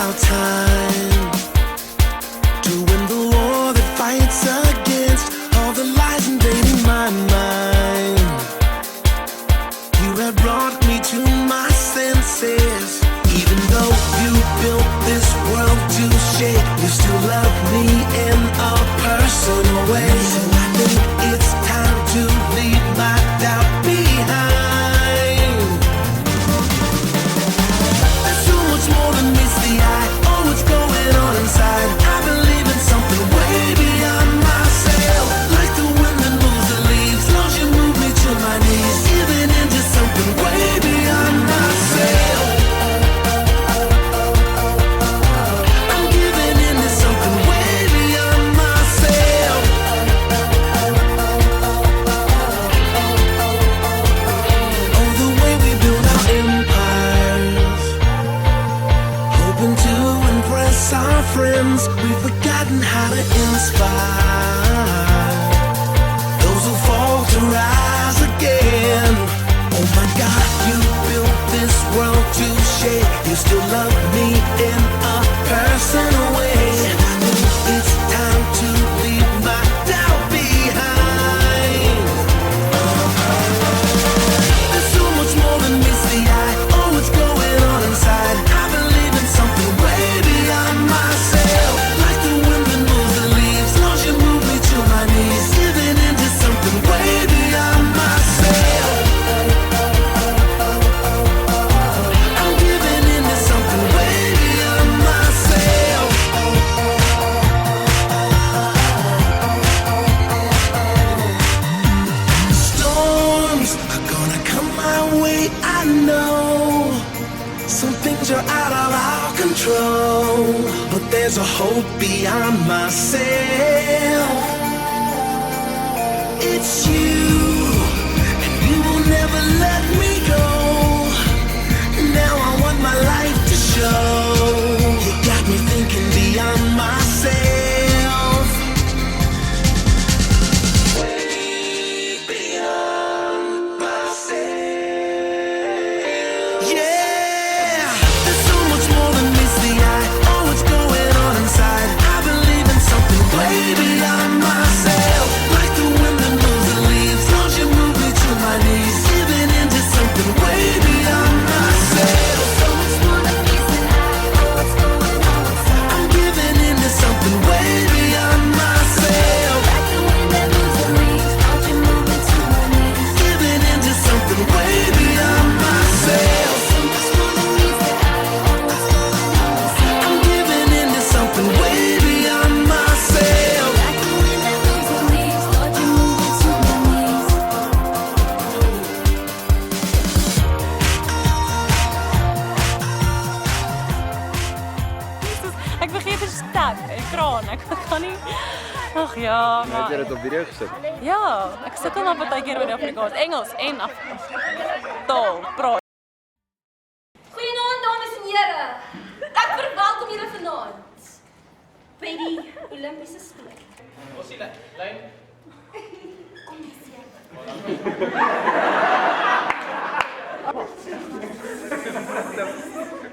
about time to win the war that fights against all the lies invading my mind. You have brought me to my senses. Even though you built this world to shake, you still love me in a personal way. So I think it's time to leave my doubt behind. There's so much more than meets the eye. Oh, what's going on inside? I believe in something way beyond myself. Like the wind that moves the leaves, Lord, you move me to my knees. Giving into something way beyond myself. Our friends, we've forgotten how to inspire those who fall to rise again. Oh my God, you built this world to shake. You still love me in a personal way. And I know it's time to leave my doubt behind. There's so much more than meets the eye. Oh, what's going on inside? I believe in something way beyond myself. Like the wind that moves the leaves, Lord, you move me to my knees. Giving into something way beyond myself. I'm giving into something way beyond myself. Storms are gonna come my way, I know. Some things are out of our control, but there's a hope beyond myself. It's you, and you will never let me go. Now I want my life to show. You got me thinking beyond myself. Way beyond myself. Yeah. There's so much more than meets the eye. Oh, what's going on inside? I believe in something way beyond myself. Like the wind that moves the leaves, Lord, you move me to my knees. Giving into something way beyond myself. So much more than meets the eye. Oh, what's going on inside? I'm giving into something way beyond myself. Like the wind that moves the leaves, Lord, you move me to my knees. Giving into something way beyond myself. So much more than meets the eye. Oh, what's going on inside? I'm giving into something way beyond myself. Like the wind that moves the leaves, Lord, you move me to my knees. Jezus, ik vergeet de stak, kraan. Ik kan niet. Ach ja, Heb je maar... het op video gezet? Ja, ik zet dan op het keer met Afrikaans. Engels, één af. Tol, pro. Goeienaand dames en here. Ek verwelkom julle vanaand by die Olimpiese speel. Ons sien lyn. Kom eens hier.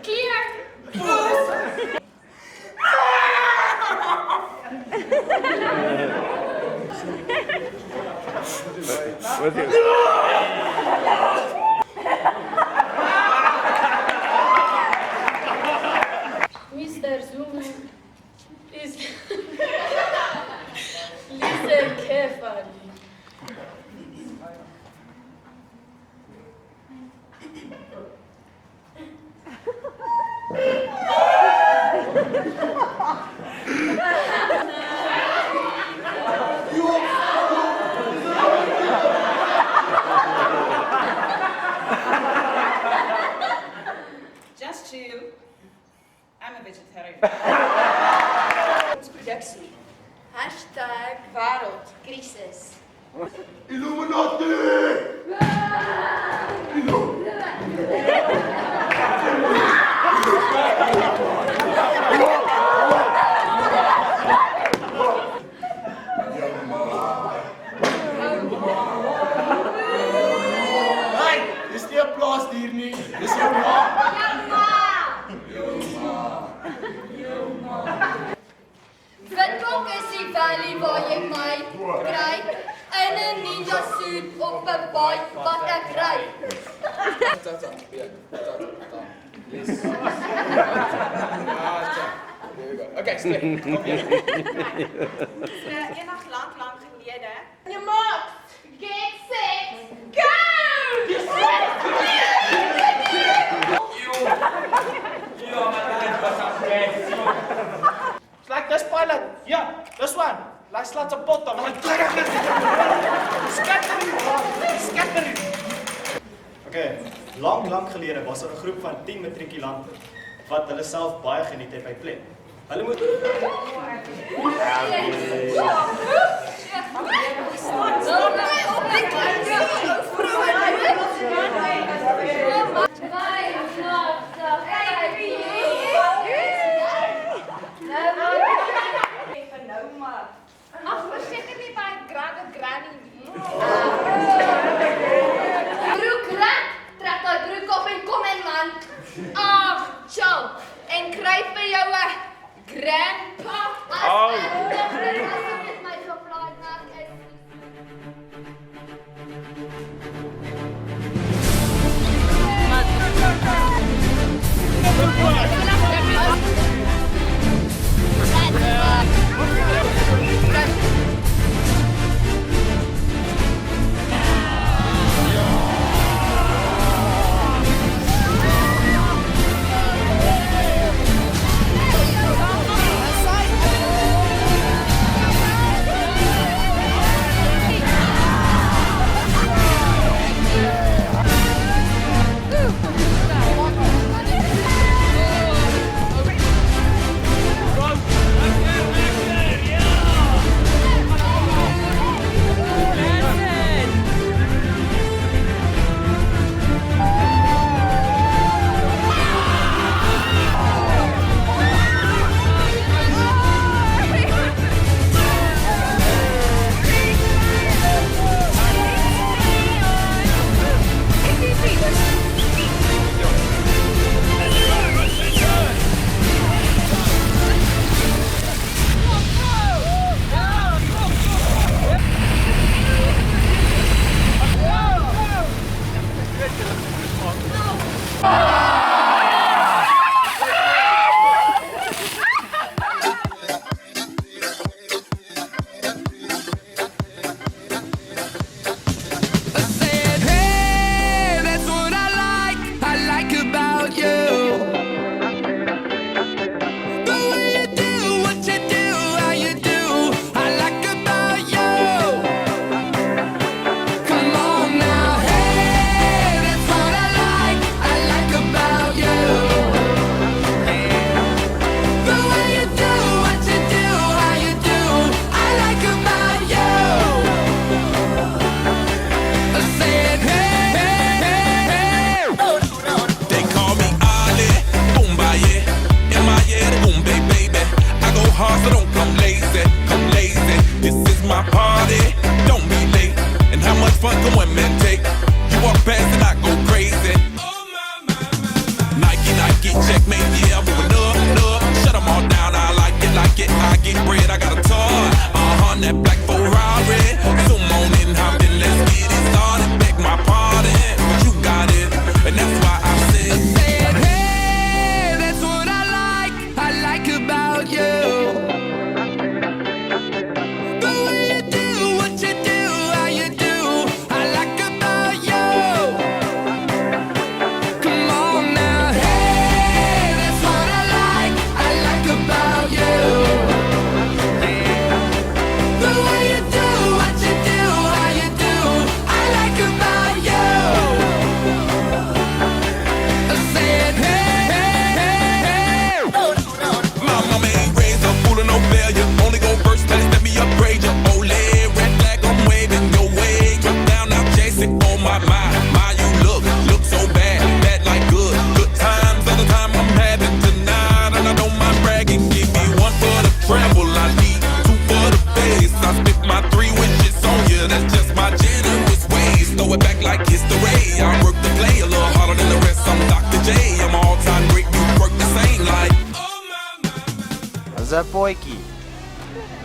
Clear. Wat is Mr. Zoom is listen carefully. Just chill. I'm a vegetarian. Productie. Hashtag wereldcrisis. Illuminati! Dis nie 'n plaasdier nie. Dis jou ma. Ja, ma! Jou ma. Smiley waar jy my kry. In 'n ninja suit op 'n bike wat ek ry. Okay, straight. Kom hier. Eendag lank gelede. Jy maak get set go. It's like this pilot. Yeah, this one. Like lots of bottom. Scattering. Okay, lank gelede was daar 'n groep van 10 matrikulante wat hulle self baie geniet het by plek. Hulle moet Ag, verseker nie by granny nie. Broek rek, trek daai broek op en kom in man. Ag, chill. En kry vir jou 'n grandpa. As met my supply merk is.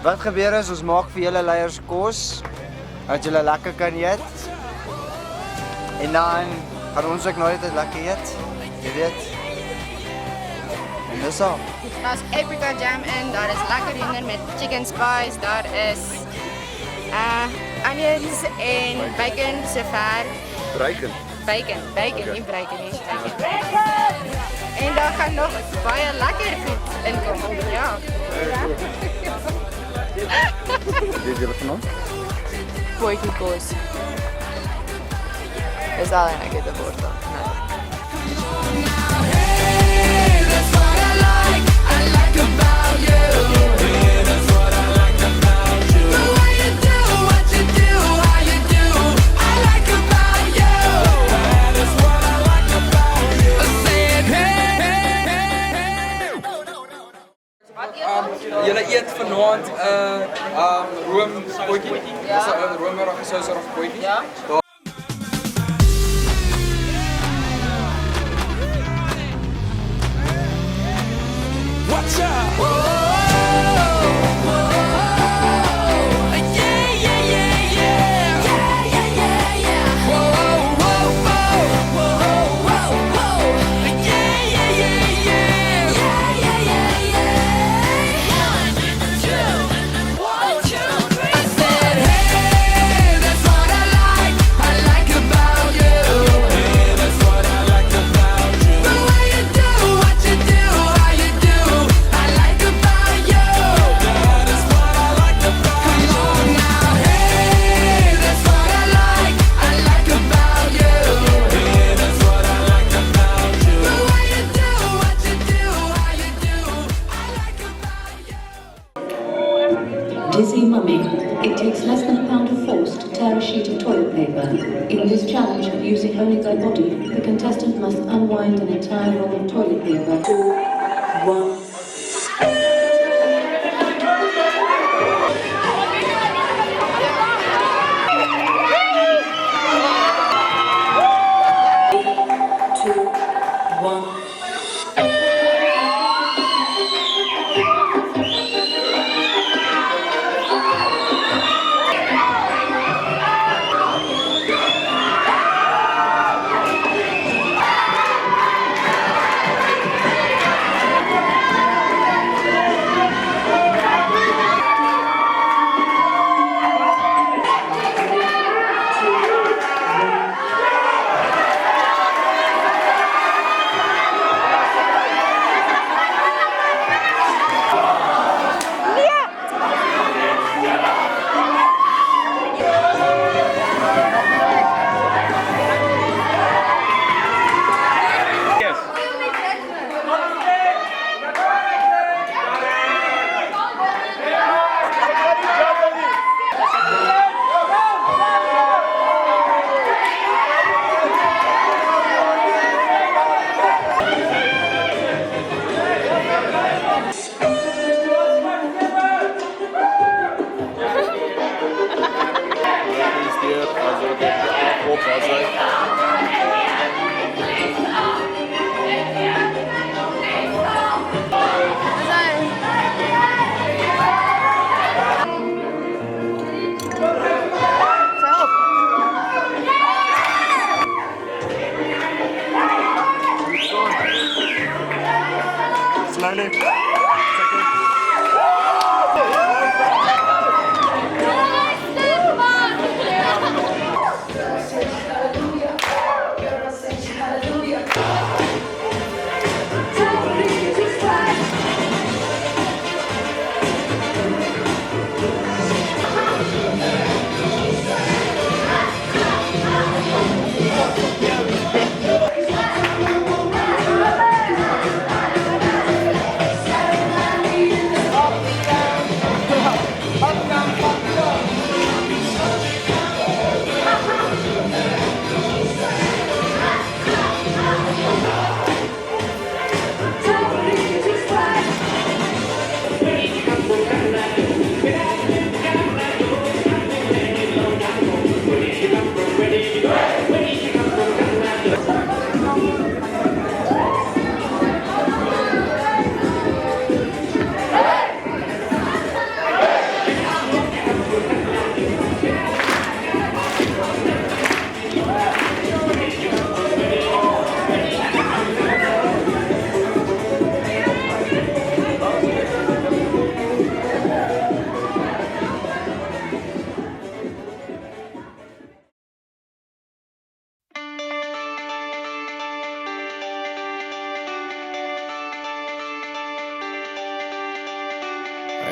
Wat gebeur is, ons maak vir julle leiers kos, dat julle lekker kan eet. En dan gaan ons ook nooit lekker eet, jy weet. En dis al. Daar's apricot jam in, daar is lekker hoender met chicken spice, daar is onions en bacon so ver. Bacon, nie bacon nie. En daar gaan nog baie lekker goed inkom, ja. Wat is julle vanaand? Bootjie kos. Is al en ek het 'n bord dan. Julle eet vanaand roombootjie. Dis 'n romerige souserige bootjie. Ja. Watch out! Dizzy Mummy. It takes less than a pound of force to tear a sheet of toilet paper. In this challenge, using only their body, the contestant must unwind an entire roll of toilet paper. 2, 1.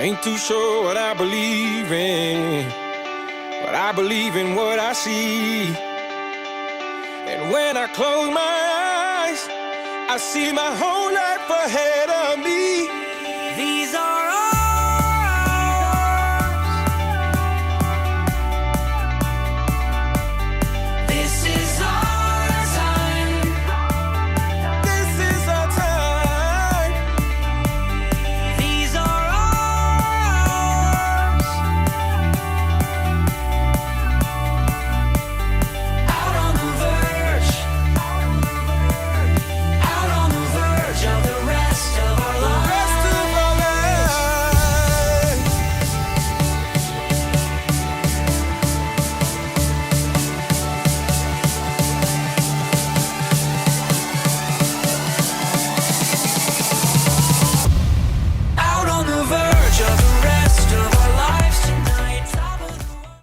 ain't too sure what I believe in, but I believe in what I see. And when I close my eyes, I see my whole life ahead of me. These